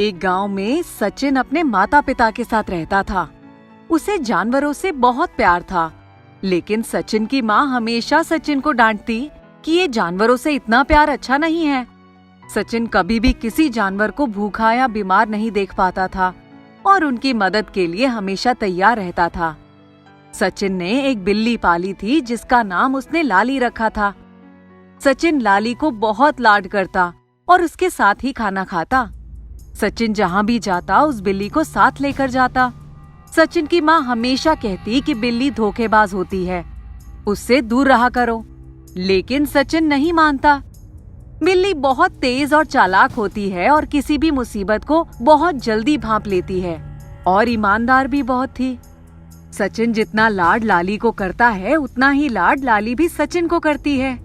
एक गांव में सचिन अपने माता पिता के साथ रहता था। उसे जानवरों से बहुत प्यार था, लेकिन सचिन की माँ हमेशा सचिन को डांटती कि ये जानवरों से इतना प्यार अच्छा नहीं है। सचिन कभी भी किसी जानवर को भूखा या बीमार नहीं देख पाता था और उनकी मदद के लिए हमेशा तैयार रहता था। सचिन ने एक बिल्ली पाली थी जिसका नाम उसने लाली रखा था। सचिन लाली को बहुत लाड करता और उसके साथ ही खाना खाता। सचिन जहाँ भी जाता उस बिल्ली को साथ लेकर जाता। सचिन की माँ हमेशा कहती कि बिल्ली धोखेबाज होती है, उससे दूर रहा करो, लेकिन सचिन नहीं मानता। बिल्ली बहुत तेज और चालाक होती है और किसी भी मुसीबत को बहुत जल्दी भांप लेती है और ईमानदार भी बहुत थी। सचिन जितना लाड लाली को करता है उतना ही लाड लाली भी सचिन को करती है।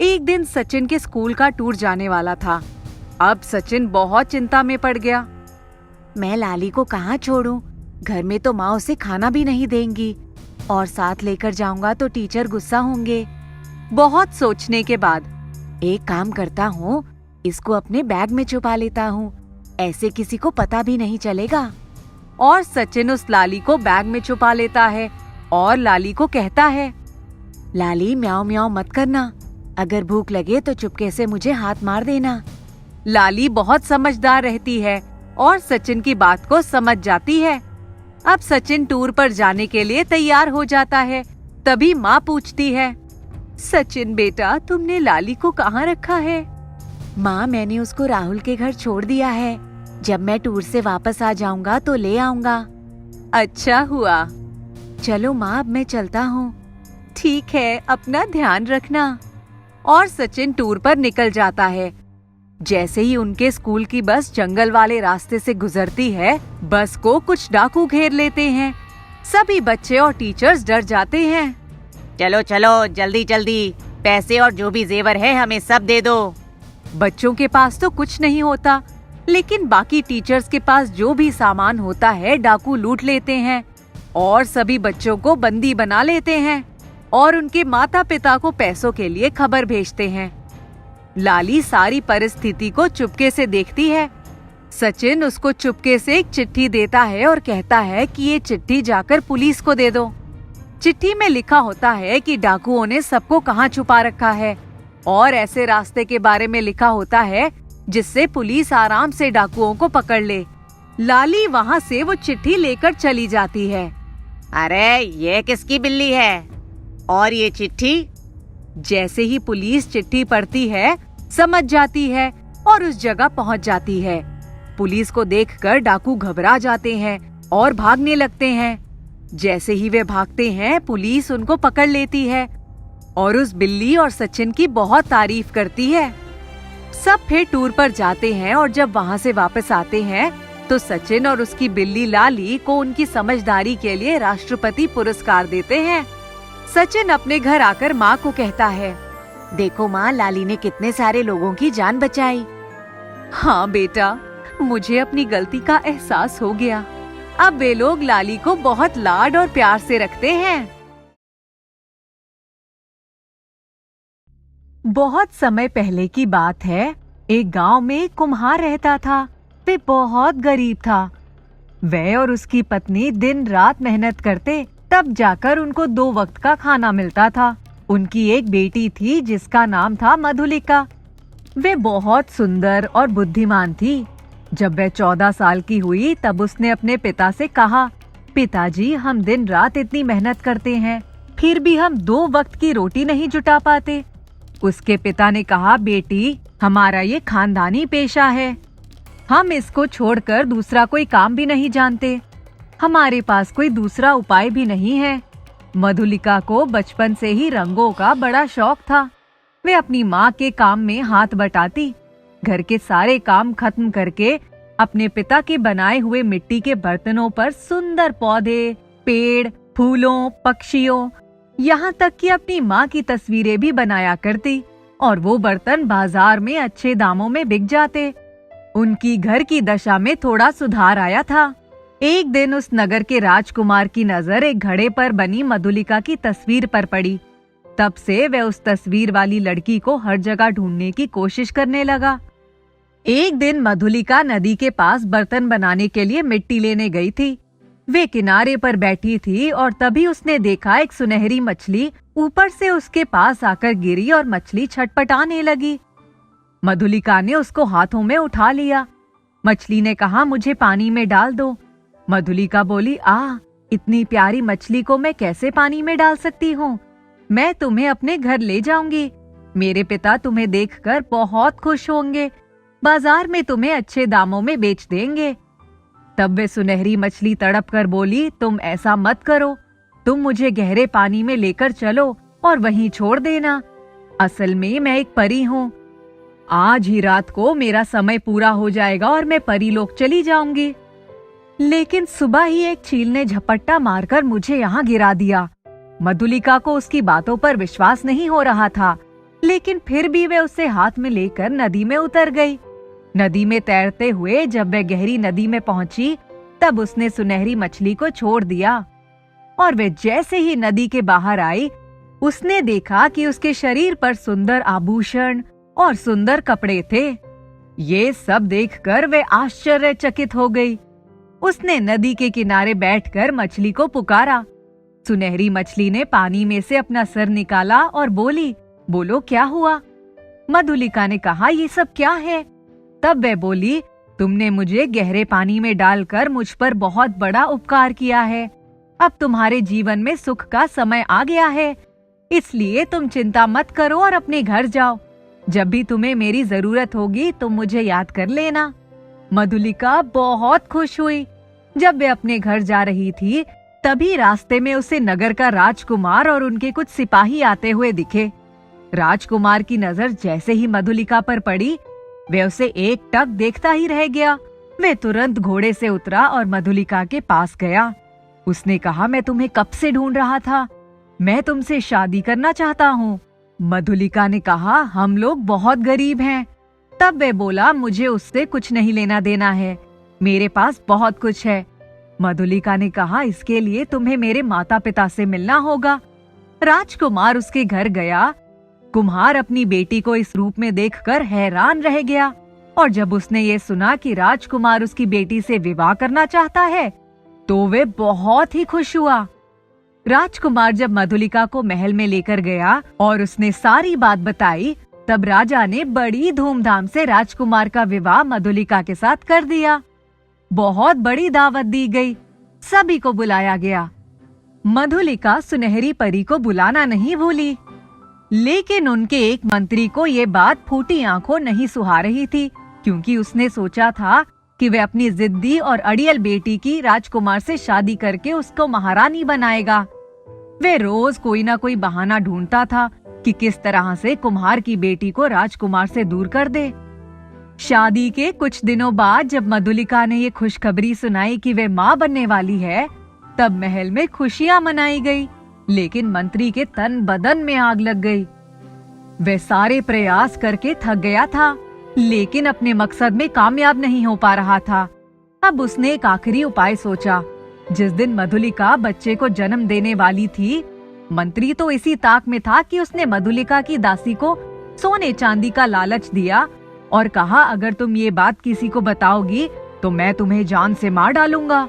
एक दिन सचिन के स्कूल का टूर जाने वाला था। अब सचिन बहुत चिंता में पड़ गया। मैं लाली को कहाँ छोड़ूं? घर में तो माँ उसे खाना भी नहीं देंगी और साथ लेकर जाऊंगा तो टीचर गुस्सा होंगे। बहुत सोचने के बाद एक काम करता हूँ, इसको अपने बैग में छुपा लेता हूँ, ऐसे किसी को पता भी नहीं चलेगा। और सचिन उस लाली को बैग में छुपा लेता है और लाली को कहता है, लाली म्याऊं म्याऊं मत करना, अगर भूख लगे तो चुपके से मुझे हाथ मार देना। लाली बहुत समझदार रहती है और सचिन की बात को समझ जाती है। अब सचिन टूर पर जाने के लिए तैयार हो जाता है। तभी माँ पूछती है, सचिन बेटा तुमने लाली को कहाँ रखा है? माँ मैंने उसको राहुल के घर छोड़ दिया है, जब मैं टूर से वापस आ जाऊंगा तो ले आऊंगा। अच्छा हुआ। चलो माँ अब मैं चलता हूँ। ठीक है, अपना ध्यान रखना। और सचिन टूर पर निकल जाता है। जैसे ही उनके स्कूल की बस जंगल वाले रास्ते से गुजरती है, बस को कुछ डाकू घेर लेते हैं। सभी बच्चे और टीचर्स डर जाते हैं। चलो चलो जल्दी जल्दी, पैसे और जो भी जेवर है हमें सब दे दो। बच्चों के पास तो कुछ नहीं होता, लेकिन बाकी टीचर्स के पास जो भी सामान होता है डाकू लूट लेते हैं और सभी बच्चों को बंदी बना लेते हैं और उनके माता पिता को पैसों के लिए खबर भेजते हैं। लाली सारी परिस्थिति को चुपके से देखती है। सचिन उसको चुपके से एक चिट्ठी देता है और कहता है कि ये चिट्ठी जाकर पुलिस को दे दो। चिट्ठी में लिखा होता है कि डाकुओं ने सबको कहाँ छुपा रखा है और ऐसे रास्ते के बारे में लिखा होता है जिससे पुलिस आराम से डाकुओं को पकड़ ले। लाली वहाँ से वो चिट्ठी लेकर चली जाती है। अरे ये किसकी बिल्ली है? और ये चिट्ठी? जैसे ही पुलिस चिट्ठी पढ़ती है समझ जाती है और उस जगह पहुंच जाती है। पुलिस को देखकर डाकू घबरा जाते हैं और भागने लगते हैं। जैसे ही वे भागते हैं पुलिस उनको पकड़ लेती है और उस बिल्ली और सचिन की बहुत तारीफ करती है। सब फिर टूर पर जाते हैं और जब वहाँ से वापस आते हैं तो सचिन और उसकी बिल्ली लाली को उनकी समझदारी के लिए राष्ट्रपति पुरस्कार देते हैं। सचिन अपने घर आकर माँ को कहता है, देखो माँ, लाली ने कितने सारे लोगों की जान बचाई। हाँ बेटा, मुझे अपनी गलती का एहसास हो गया। अब वे लोग लाली को बहुत लाड और प्यार से रखते हैं। बहुत समय पहले की बात है। एक गांव में एक कुम्हार रहता था। वे बहुत गरीब था। वह और उसकी पत्नी दिन रात मेहनत करते, तब जाकर उनको 2 वक्त का खाना मिलता था। उनकी एक बेटी थी जिसका नाम था मधुलिका। वे बहुत सुंदर और बुद्धिमान थी। जब वह 14 साल की हुई तब उसने अपने पिता से कहा, पिताजी हम दिन रात इतनी मेहनत करते हैं, फिर भी हम 2 वक्त की रोटी नहीं जुटा पाते। उसके पिता ने कहा, बेटी हमारा ये खानदानी पेशा है, हम इसको छोड़कर दूसरा कोई काम भी नहीं जानते, हमारे पास कोई दूसरा उपाय भी नहीं है। मधुलिका को बचपन से ही रंगों का बड़ा शौक था। वे अपनी माँ के काम में हाथ बटाती, घर के सारे काम खत्म करके अपने पिता के बनाए हुए मिट्टी के बर्तनों पर सुंदर पौधे, पेड़, फूलों, पक्षियों, यहाँ तक कि अपनी माँ की तस्वीरें भी बनाया करती और वो बर्तन बाजार में अच्छे दामों में बिक जाते। उनकी घर की दशा में थोड़ा सुधार आया था। एक दिन उस नगर के राजकुमार की नजर एक घड़े पर बनी मधुलिका की तस्वीर पर पड़ी। तब से वह उस तस्वीर वाली लड़की को हर जगह ढूंढने की कोशिश करने लगा। एक दिन मधुलिका नदी के पास बर्तन बनाने के लिए मिट्टी लेने गई थी। वे किनारे पर बैठी थी और तभी उसने देखा एक सुनहरी मछली ऊपर से उसके पास आकर गिरी और मछली छटपटाने लगी। मधुलिका ने उसको हाथों में उठा लिया। मछली ने कहा, मुझे पानी में डाल दो। मधुलिका बोली, इतनी प्यारी मछली को मैं कैसे पानी में डाल सकती हूँ? मैं तुम्हें अपने घर ले जाऊंगी। मेरे पिता तुम्हें देखकर बहुत खुश होंगे। बाजार में तुम्हें अच्छे दामों में बेच देंगे। तब वे सुनहरी मछली तड़प कर बोली, तुम ऐसा मत करो। तुम मुझे गहरे पानी में लेकर चलो और वहीं छोड़ देना। असल में मैं एक परी हूँ। आज ही रात को मेरा समय पूरा हो जाएगा और मैं परी लोक चली जाऊंगी। लेकिन सुबह ही एक चील ने झपट्टा मारकर मुझे यहाँ गिरा दिया। मधुलिका को उसकी बातों पर विश्वास नहीं हो रहा था, लेकिन फिर भी वे उसे हाथ में लेकर नदी में उतर गई। नदी में तैरते हुए जब वह गहरी नदी में पहुंची, तब उसने सुनहरी मछली को छोड़ दिया और वे जैसे ही नदी के बाहर आई, उसने देखा कि उसके शरीर पर सुंदर आभूषण और सुंदर कपड़े थे। ये सब देखकर वे आश्चर्यचकित हो गई। उसने नदी के किनारे बैठकर मछली को पुकारा। सुनहरी मछली ने पानी में से अपना सर निकाला और बोली, बोलो क्या हुआ? मधुलिका ने कहा, ये सब क्या है? तब वह बोली, तुमने मुझे गहरे पानी में डालकर मुझ पर बहुत बड़ा उपकार किया है। अब तुम्हारे जीवन में सुख का समय आ गया है, इसलिए तुम चिंता मत करो और अपने घर जाओ। जब भी तुम्हें मेरी जरूरत होगी तुम मुझे याद कर लेना। मधुलिका बहुत खुश हुई। जब वे अपने घर जा रही थी, तभी रास्ते में उसे नगर का राजकुमार और उनके कुछ सिपाही आते हुए दिखे। राजकुमार की नजर जैसे ही मधुलिका पर पड़ी, वे उसे एक टक देखता ही रह गया। वे तुरंत घोड़े से उतरा और मधुलिका के पास गया। उसने कहा, मैं तुम्हें कब से ढूंढ रहा था। मैं तुमसे शादी करना चाहता हूँ। मधुलिका ने कहा, हम लोग बहुत गरीब हैं। तब वे बोला, मुझे उससे कुछ नहीं लेना देना है, मेरे पास बहुत कुछ है। मधुलिका ने कहा, इसके लिए तुम्हें मेरे माता पिता से मिलना होगा। राजकुमार उसके घर गया। कुम्हार अपनी बेटी को इस रूप में देखकर हैरान रह गया और जब उसने ये सुना कि राजकुमार उसकी बेटी से विवाह करना चाहता है, तो वे बहुत ही खुश हुआ। राजकुमार जब मधुलिका को महल में लेकर गया और उसने सारी बात बताई, तब राजा ने बड़ी धूमधाम से राजकुमार का विवाह मधुलिका के साथ कर दिया। बहुत बड़ी दावत दी गई, सभी को बुलाया गया। मधुलिका सुनहरी परी को बुलाना नहीं भूली, लेकिन उनके एक मंत्री को ये बात फूटी आंखों नहीं सुहा रही थी, क्योंकि उसने सोचा था कि वे अपनी जिद्दी और अड़ियल बेटी की राजकुमार से शादी करके उसको महारानी बनाएगा। वे रोज कोई ना कोई बहाना ढूंढता था कि किस तरह से कुम्हार की बेटी को राजकुमार से दूर कर दे। शादी के कुछ दिनों बाद जब मधुलिका ने ये खुशखबरी सुनाई कि वे माँ बनने वाली है, तब महल में खुशियां मनाई गई, लेकिन मंत्री के तन बदन में आग लग गई। वह सारे प्रयास करके थक गया था, लेकिन अपने मकसद में कामयाब नहीं हो पा रहा था। अब उसने एक आखिरी उपाय सोचा। जिस दिन मधुलिका बच्चे को जन्म देने वाली थी, मंत्री तो इसी ताक में था कि उसने मधुलिका की दासी को सोने चांदी का लालच दिया और कहा, अगर तुम ये बात किसी को बताओगी तो मैं तुम्हें जान से मार डालूंगा।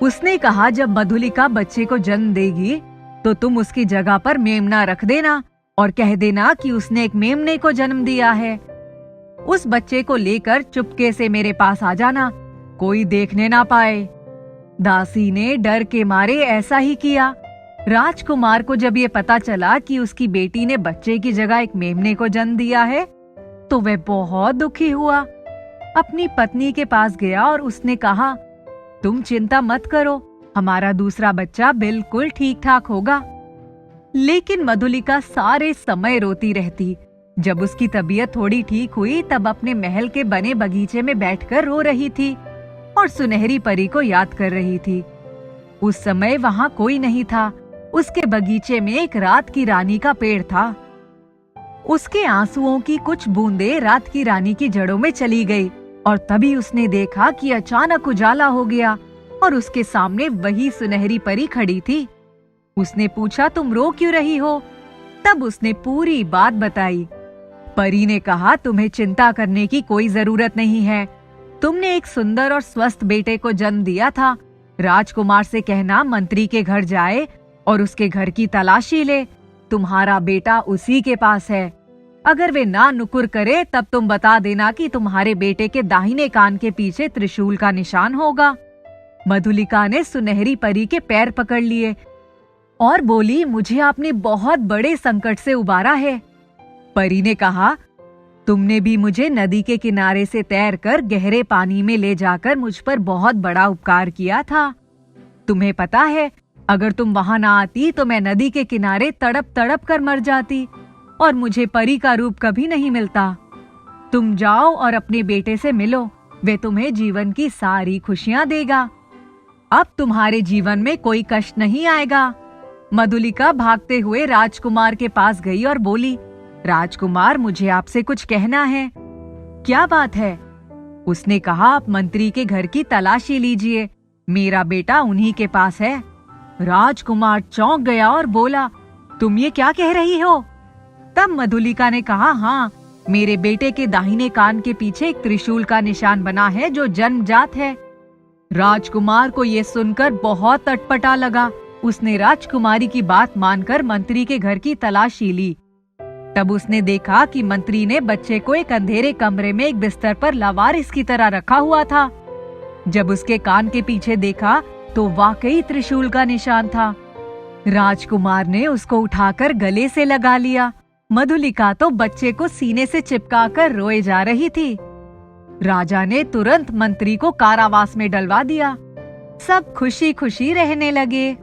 उसने कहा, जब मधुलिका बच्चे को जन्म देगी तो तुम उसकी जगह पर मेमना रख देना और कह देना कि उसने एक मेमने को जन्म दिया है। उस बच्चे को लेकर चुपके से मेरे पास आ जाना, कोई देखने ना पाए। दासी ने डर के मारे ऐसा ही किया। राजकुमार को जब ये पता चला कि उसकी बेटी ने बच्चे की जगह एक मेमने को जन्म दिया है, तो वह बहुत दुखी हुआ। अपनी पत्नी के पास गया और उसने कहा, तुम चिंता मत करो, हमारा दूसरा बच्चा बिल्कुल ठीक ठाक होगा। लेकिन मधुलिका सारे समय रोती रहती। जब उसकी तबीयत थोड़ी ठीक हुई, तब अपने महल के बने बगीचे में बैठकर रो रही थी और सुनहरी परी को याद कर रही थी। उस समय वहाँ कोई नहीं था। उसके बगीचे में एक रात की रानी का पेड़ था। उसके आंसुओं की कुछ बूंदें रात की रानी की जड़ों में चली गई और तभी उसने देखा कि अचानक उजाला हो गया और उसके सामने वही सुनहरी परी खड़ी थी। उसने पूछा, तुम रो क्यों रही हो? तब उसने पूरी बात बताई। परी ने कहा, तुम्हें चिंता करने की कोई जरूरत नहीं है। तुमने एक सुंदर और स्वस्थ बेटे को जन्म दिया था। राजकुमार से कहना मंत्री के घर जाए और उसके घर की तलाशी ले। तुम्हारा बेटा उसी के पास है। अगर वे ना नुकुर करे तब तुम बता देना कि तुम्हारे बेटे के दाहिने कान के पीछे त्रिशूल का निशान होगा। मधुलिका ने सुनहरी परी के पैर पकड़ लिए और बोली, मुझे आपने बहुत बड़े संकट से उबारा है। परी ने कहा, तुमने भी मुझे नदी के किनारे से तैरकर गहरे पानी में ले जाकर मुझ पर बहुत बड़ा उपकार किया था। तुम्हें पता है, अगर तुम वहां ना आती तो मैं नदी के किनारे तड़प तड़प कर मर जाती और मुझे परी का रूप कभी नहीं मिलता। तुम जाओ और अपने बेटे से मिलो, वे तुम्हें जीवन की सारी खुशियां देगा। अब तुम्हारे जीवन में कोई कष्ट नहीं आएगा। मधुलिका भागते हुए राजकुमार के पास गई और बोली, राजकुमार, मुझे आपसे कुछ कहना है। क्या बात है? उसने कहा, आप मंत्री के घर की तलाशी लीजिए, मेरा बेटा उन्हीं के पास है। राजकुमार चौंक गया और बोला, तुम ये क्या कह रही हो? तब मधुलिका ने कहा, हाँ, मेरे बेटे के दाहिने कान के पीछे एक त्रिशूल का निशान बना है जो जन्मजात है। राजकुमार को ये सुनकर बहुत अटपटा लगा। उसने राजकुमारी की बात मानकर मंत्री के घर की तलाशी ली। तब उसने देखा कि मंत्री ने बच्चे को एक अंधेरे कमरे में एक बिस्तर पर लावारिस की तरह रखा हुआ था। जब उसके कान के पीछे देखा तो वाकई त्रिशूल का निशान था। राजकुमार ने उसको उठाकर गले से लगा लिया। मधुलिका तो बच्चे को सीने से चिपकाकर रोए जा रही थी। राजा ने तुरंत मंत्री को कारावास में डलवा दिया। सब खुशी खुशी रहने लगे।